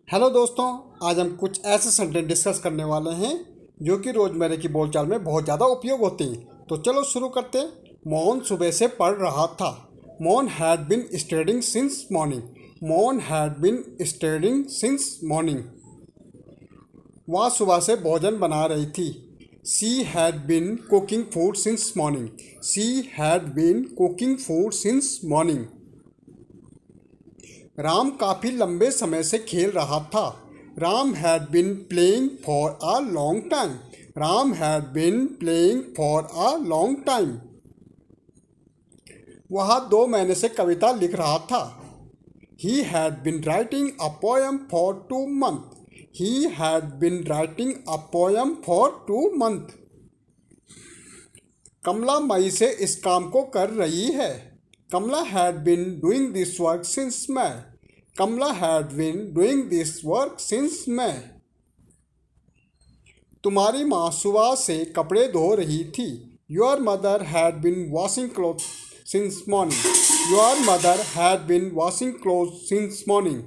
Hello दोस्तों, आज हम कुछ ऐसे सेंटेंस डिस्कस करने वाले हैं जो कि रोज़मर्रा की बोलचाल में बहुत ज़्यादा उपयोग होते हैं। तो चलो शुरू करते हैं। मोहन सुबह से पढ़ रहा था। Mohan had been studying since morning. Mohan had been studying since morning. वह सुबह से भोजन बना रही थी। She had been cooking food since morning. She had been cooking food since morning. Ram काफ़ी लंबे समय से खेल रहा था। Ram had been playing for a long time. Ram had been playing for a long time. वह 2 महीने से कविता लिख रहा था। ही had been writing a poem for 2 months। He had been writing a poem for 2 months। Kamala मई से इस काम को कर रही है। Kamala had been doing this work since May। Kamala had been doing this work since May। तुम्हारी माँ सुबह से कपड़े धो रही थी। Your mother had been washing cloth since morning. Your mother had been washing cloth since morning.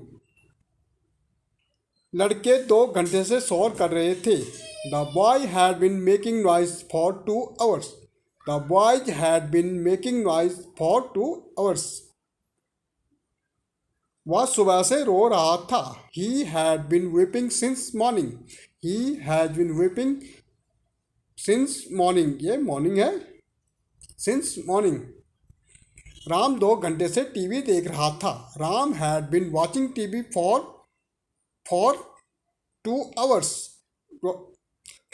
लड़के 2 घंटे से शोर कर रहे थे। The boy had been making noise for 2 hours। The boy had been making noise for 2 hours। वह सुबह से रो रहा था। ही had bin weeping since morning. He has been weeping since morning. ये मॉर्निंग है, सिंस मॉर्निंग। राम 2 घंटे से टीवी देख रहा था। Ram had been watching TV for 2 hours।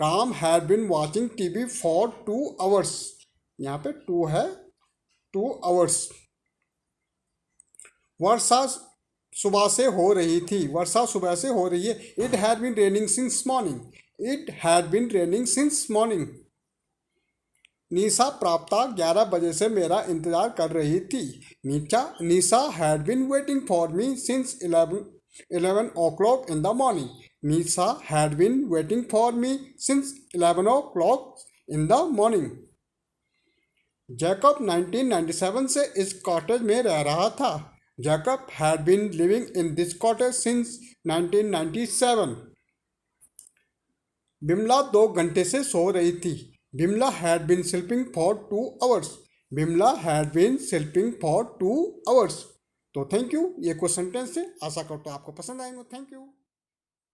Ram had been watching TV for 2 hours। यहाँ पे 2 है, 2 hours। वर्षा सुबह से हो रही थी। वर्षा सुबह से हो रही है। It had been raining since morning. It had been raining since morning. Nisha प्राप्ता 11 बजे से मेरा इंतजार कर रही थी। Nisha had been waiting for me since 11 o'clock in the morning। Nisha had been waiting for me since 11 o'clock in the morning। Jacob 1997 से इस कॉटेज में रह रहा था। Jacob had been living in this cottage since 1997। Bimla 2 घंटे से सो रही थी। Bimla had been sleeping for 2 hours। Bimla had been sleeping for 2 hours। तो थैंक यू। ये कुछ सेंटेंस है, आशा करता हूँ आपको पसंद आएंगे। Thank you.